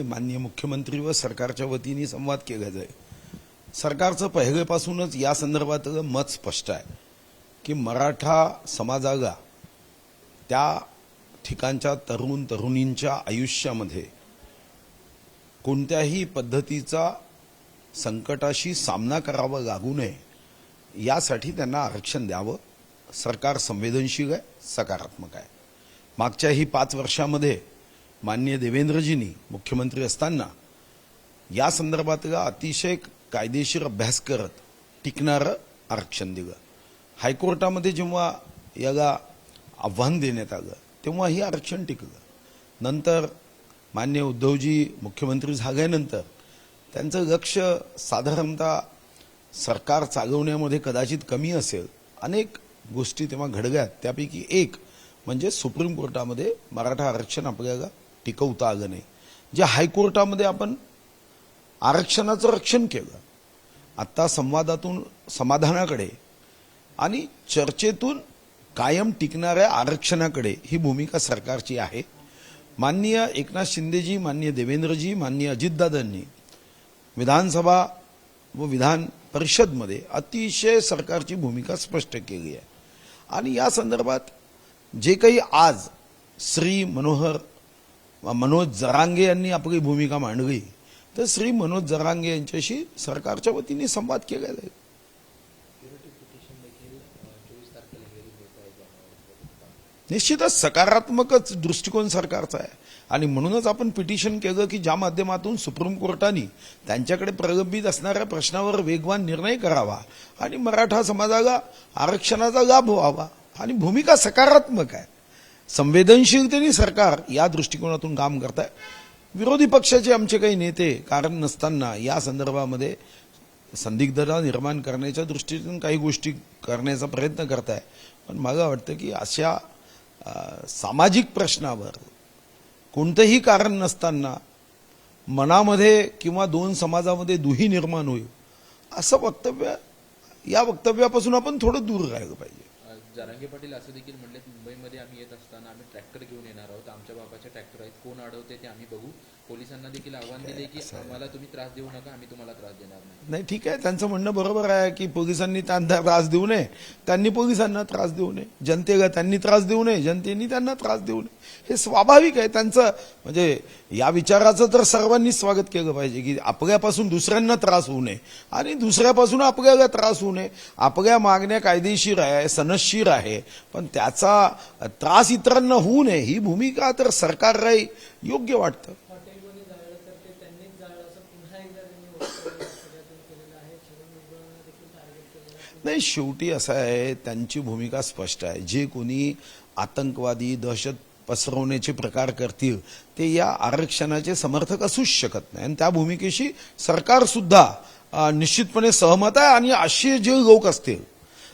माननीय मुख्यमंत्री व सरकारच्या वतीने संवाद केला जाईल। सरकारचं पहिल्यापासूनच या संदर्भात मत स्पष्ट आहे की मराठा समाजाला त्या ठिकाणच्या तरुण तरुणींच्या आयुष्यामध्ये कोणत्याही पद्धतीचा संकटाशी सामना करावा लागू नये यासाठी त्यांना आरक्षण द्यावं। सरकार संवेदनशील आहे, सकारात्मक आहे। मागच्याही 5 वर्षामध्ये माननीय देवेंद्रजींनी मुख्यमंत्री असताना या संदर्भातला अतिशय कायदेशीर अभ्यास करत टिकणारं आरक्षण दिलं। हायकोर्टामध्ये जेव्हा याला आव्हान देण्यात आलं तेव्हा ही आरक्षण टिकलं। नंतर माननीय उद्धवजी मुख्यमंत्री झाल्यानंतर त्यांचं लक्ष साधारणतः सरकार चालवण्यामध्ये कदाचित कमी असेल। अनेक गोष्टी तेव्हा घडल्या, त्यापैकी एक म्हणजे सुप्रीम कोर्टामध्ये मराठा आरक्षण आपल्याला टिकवता आलं नाही, जे हायकोर्टामध्ये आपण आरक्षणाचं रक्षण केलं। आता संवादातून समाधानाकडे आणि चर्चेतून कायम टिकणाऱ्या आरक्षणाकडे ही भूमिका सरकारची आहे। माननीय एकनाथ शिंदेजी, माननीय देवेंद्रजी, माननीय अजितदादांनी विधानसभा व विधान परिषदमध्ये अतिशय सरकारची भूमिका स्पष्ट केली आहे। आणि या संदर्भात जे काही आज श्री मनोज जरांगे यांनी आपली भूमिका मांडली, तर श्री मनोज जरांगे यांच्याशी सरकारच्या वतीने संवाद केला जाईल। निश्चितच सकारात्मकच दृष्टिकोन सरकारचा आहे आणि म्हणूनच आपण पिटिशन केलं की ज्या माध्यमातून सुप्रीम कोर्टाने त्यांच्याकडे प्रलंबित असणाऱ्या प्रश्नावर वेगवान निर्णय करावा आणि मराठा समाजाला आरक्षणाचा लाभ व्हावा। आणि भूमिका सकारात्मक आहे, संवेदनशीलतेने सरकार या दृष्टिकोनातून काम करत आहे। विरोधी पक्षाचे आमचे काही नेते कारण नसताना या संदर्भामध्ये संदिग्धता निर्माण करण्याच्या दृष्टीतून काही गोष्टी करण्याचा प्रयत्न करत आहे। पण मला वाटतं की अशा सामाजिक प्रश्नावर कोणतेही कारण नसताना मनामध्ये किंवा दोन समाजामध्ये दुही निर्माण होईल असं वक्तव्य, या वक्तव्यापासून आपण थोडं दूर राहिलं पाहिजे। जरांगे पाटील असं देखील म्हणले, मुंबईमध्ये आम्ही येत असताना आम्ही ट्रॅक्टर घेऊन येणार आहोत, आमच्या बाबाचे ट्रॅक्टर आहेत, कोण अडवते ते आम्ही बघू। पोलिसांना देखील आव्हान दिले की आम्हाला तुम्ही त्रास देऊ नका, आम्ही तुम्हाला त्रास देणार नाही। नाही, ठीक आहे, त्यांचं म्हणणं बरोबर आहे की पोलिसांनी त्यांना त्रास देऊ नये, त्यांनी पोलिसांना त्रास देऊ नये, जनतेला त्यांनी त्रास देऊ नये, जनतेने त्यांना त्रास देऊ नये, हे स्वाभाविक आहे त्यांचं। म्हणजे या विचाराचं तर सर्वांनी स्वागत केलं पाहिजे की आपल्यापासून दुसऱ्यांना त्रास होऊ नये आणि दुसऱ्यापासून आपल्याला त्रास होऊ नये। आपल्या मागण्या कायदेशीर आहे, सनदशीर आहे, पण त्याचा त्रास इतरांना होऊ नये ही भूमिका तर सरकारला योग्य वाटतं। नाही, शेवटी असं आहे, त्यांची भूमिका स्पष्ट आहे। जे कोणी आतंकवादी दहशत पसरवण्याचे प्रकार करतील ते या आरक्षणाचे समर्थक असूच शकत नाही आणि त्या भूमिकेशी सरकार सुद्धा निश्चितपणे सहमत आहे। आणि असे जे लोक असतील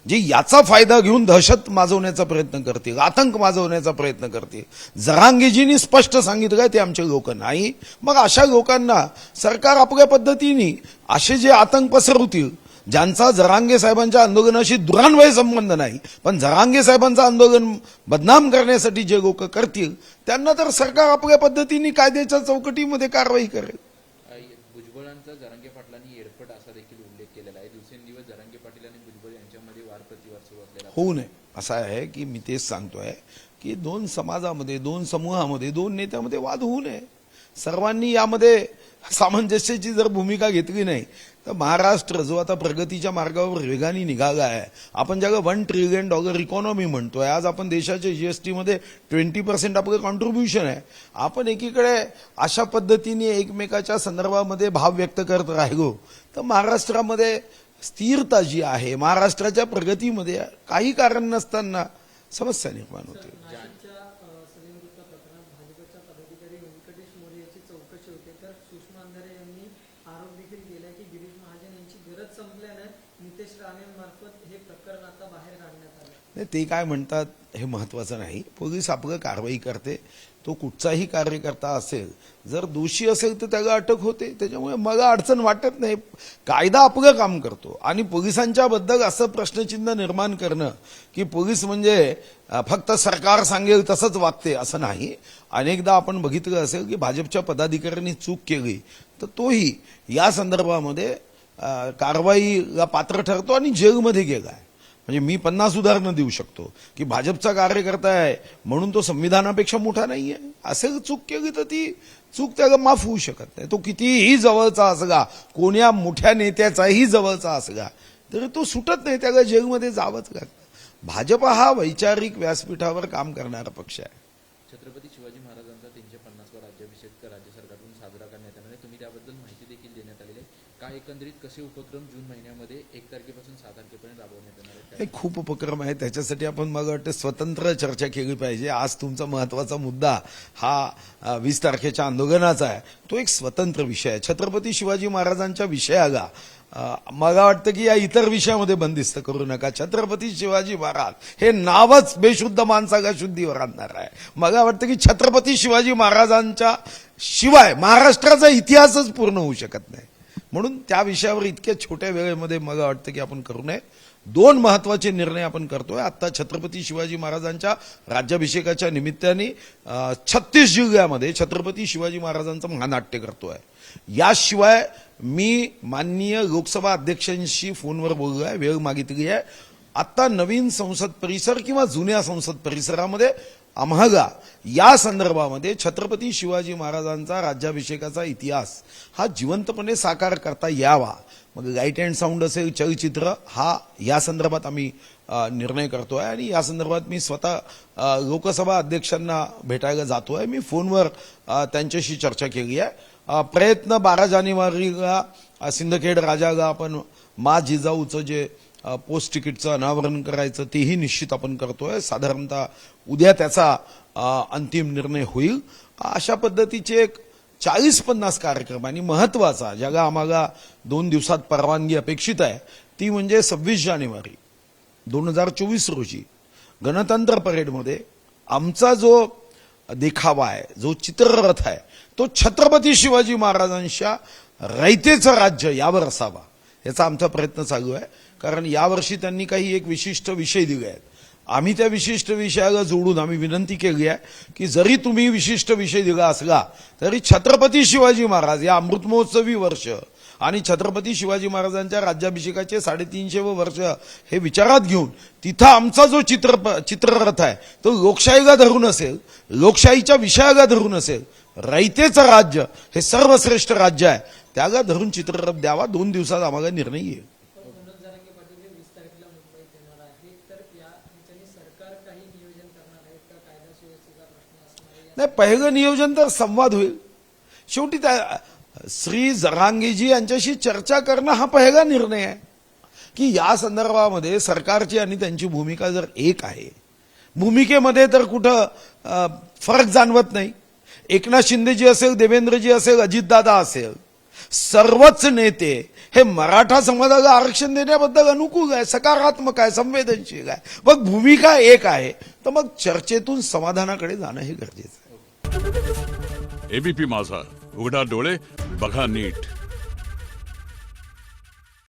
जे याचा फायदा घेऊन दहशत माजवण्याचा प्रयत्न करतील, आतंक माजवण्याचा प्रयत्न करतील, जरांगेजींनी स्पष्ट सांगितलं ते आमचे लोक नाही, मग अशा लोकांना सरकार आपल्या पद्धतीने असे जे आतंक पसरवतील, ज्यांचा जरांगे साहेबांच्या आंदोलनाशी दुरान्वय संबंध नाही, पण जरांगे साहेबांचं आंदोलन बदनाम करण्यासाठी जे लोक करतील त्यांना तर सरकार आपल्या पद्धतीने कायद्याच्या चौकटीमध्ये कारवाई करेल। भुजबळांचा जरांगे पाटलांनी एडपट असा देखील उल्लेख केलेला आहे। दिवसेंदिवस जरांगे पाटील आणि भुजबळ यांच्यामध्ये वार प्रतिवार सुरू असलेला होऊ नये असं आहे की मी तेच सांगतोय की दोन समाजामध्ये, दोन समूहामध्ये, दोन नेत्यामध्ये वाद होऊ नये। सर्वांनी यामध्ये सामंजस्याची जर भूमिका घेतली नाही तर महाराष्ट्र जो आता प्रगतीच्या मार्गावर वेगाने निघाला आहे, आपण ज्याला $1 ट्रिलियन इकॉनॉमी म्हणतोय, आज आपण देशाच्या जीएसटी मध्ये 20% आपलं कॉन्ट्रीब्युशन आहे। आपण एकीकडे अशा पद्धतीने एकमेकाच्या संदर्भामध्ये भाव व्यक्त करत राहिलो तर महाराष्ट्रामध्ये स्थिरता जी आहे, महाराष्ट्राच्या प्रगतीमध्ये काही कारण नसताना समस्या निर्माण होते। ते काय म्हणतात हे महत्वाचं नाही, पोलीस आपलं कारवाई करते, तो कुठचाही कार्यकर्ता असेल, जर दोषी असेल तर त्याला अटक होते. त्याच्यामुळे मला अडचण वाटत नाही. कायदा आपलं काम करतो. आणि पोलिसांच्या बद्दल असं प्रश्नचिन्ह निर्माण करणं की पोलीस म्हणजे फक्त सरकार सांगेल तसंच वागते असं नाही. अनेकदा आपण बघितलं असेल की भाजपच्या पदाधिकाऱ्यांनी चूक केली तर तोही या संदर्भामध्ये कारवाईला पात्र ठरतो आणि जेलमध्ये गेलाय. म्हणजे मी 50 उदाहरणं देऊ शकतो की भाजपचा कार्यकर्ता आहे म्हणून तो संविधानापेक्षा मोठा नाहीये. असेल चूक केली तर ती चूक त्याला माफ होऊ शकत नाही. तो कितीही जवळचा असला, कोण्या मोठ्या नेत्याचाही जवळचा असला तरी तो सुटत नाही, त्याला जेलमध्ये जावंच लागतं. भाजप हा वैचारिक व्यासपीठावर काम करणारा पक्ष आहे. छत्रपती शिवाजी महाराजांचा 350वा राज्याभिषेक राज्य सरकारकडून साजरा करण्यात येणार आहे. तुम्ही त्याबद्दल माहिती देखील देण्यात आलेली आहे. काय एकंदरीत कसे उपक्रम जून महिन्यामध्ये 1 तारखेपासून 6 तारखेपर्यंत राबवण्यात येणार आहेत? हे खूप उपक्रम आहे. त्याच्यासाठी आपण मला वाटतं स्वतंत्र चर्चा केली पाहिजे. आज तुमचा महत्वाचा मुद्दा हा 20 तारखेच्या आंदोलनाचा आहे. तो एक स्वतंत्र विषय आहे. छत्रपती शिवाजी महाराजांच्या विषयाला मला वाटतं की या इतर विषयामध्ये बंदिस्त करू नका. छत्रपती शिवाजी महाराज हे नावच बेशुद्ध माणसाला शुद्धीवर आणणार आहे. मला वाटतं की छत्रपती शिवाजी महाराजांच्या शिवाय महाराष्ट्राचा इतिहासच पूर्ण होऊ शकत नाही. म्हणून त्या विषयावर इतक्या छोट्या वेळेमध्ये मला वाटतं की आपण करू नये. 2 महत्वाचे निर्णय आपण करतोय. आता छत्रपती शिवाजी महाराजांच्या राज्याभिषेकाच्या निमित्ताने 36 जिल्ह्यामध्ये छत्रपती शिवाजी महाराजांचं महानाट्य करतोय. याशिवाय मी माननीय लोकसभा अध्यक्षांशी फोनवर बोललोय, वेळ मागितली आहे. आता नवीन संसद परिसर किंवा जुन्या संसद परिसरामध्ये आम्हाला या संदर्भामध्ये छत्रपती शिवाजी महाराजांचा राज्याभिषेकाचा इतिहास हा जिवंतपणे साकार करता यावा. मग लाईट अँड साऊंड असेल, चलचित्र, हा या संदर्भात आम्ही निर्णय करतोय. आणि या संदर्भात मी स्वतः लोकसभा अध्यक्षांना भेटायला जातोय. मी फोनवर त्यांच्याशी चर्चा केली आहे. प्रयत्न 12 जानेवारीला सिंदखेड राजाला आपण मा जिजाऊचं जे पोस्ट तिकीटचं अनावरण करायचं तेही निश्चित आपण करतोय. साधारणतः उद्या त्याचा अंतिम निर्णय होईल. अशा पद्धतीचे एक 40-50 कार्यक्रम. आणि महत्वाचा ज्याला आम्हाला 2 दिवसात परवानगी अपेक्षित आहे ती म्हणजे 26 जानेवारी 2024 रोजी गणतंत्र परेडमध्ये आमचा जो देखावा आहे, जो चित्ररथ आहे, तो छत्रपती शिवाजी महाराजांच्या रयतेचं राज्य यावर असावा याचा आमचा प्रयत्न चालू आहे. कारण यावर्षी त्यांनी काही एक विशिष्ट विषय दिले आहेत. आम्ही त्या विशिष्ट विषयाला जोडून आम्ही विनंती केली आहे की जरी तुम्ही विशिष्ट विषय दिला असला तरी छत्रपती शिवाजी महाराज या अमृतमहोत्सवी वर्ष आणि छत्रपती शिवाजी महाराजांच्या राज्याभिषेकाचे 350 वर्ष हे विचारात घेऊन तिथं आमचा जो चित्ररथ आहे तो लोकशाहीला धरून असेल, लोकशाहीच्या विषयाला धरून असेल. रयतेचं राज्य हे सर्वश्रेष्ठ राज्य आहे, त्याला धरून चित्ररथ द्यावा. 2 दिवसात आम्हाला निर्णय येईल. नाही, पहिलं नियोजन तर संवाद होईल. शेवटी त्या श्री जरांगेजी यांच्याशी चर्चा करणं हा पहिला निर्णय आहे की या संदर्भामध्ये सरकारची आणि त्यांची भूमिका जर एक आहे, भूमिकेमध्ये तर कुठं फरक जाणवत नाही. एकनाथ शिंदेजी असेल, देवेंद्रजी असेल, अजितदादा असेल, सर्वच नेते हे मराठा समाजाला आरक्षण देण्याबद्दल अनुकूल आहे, सकारात्मक आहे, संवेदनशील आहे. मग भूमिका एक आहे तर मग चर्चेतून समाधानाकडे जाणं हे गरजेचं आहे. एबीपी माझा, उघडा डोळे बघा नीट.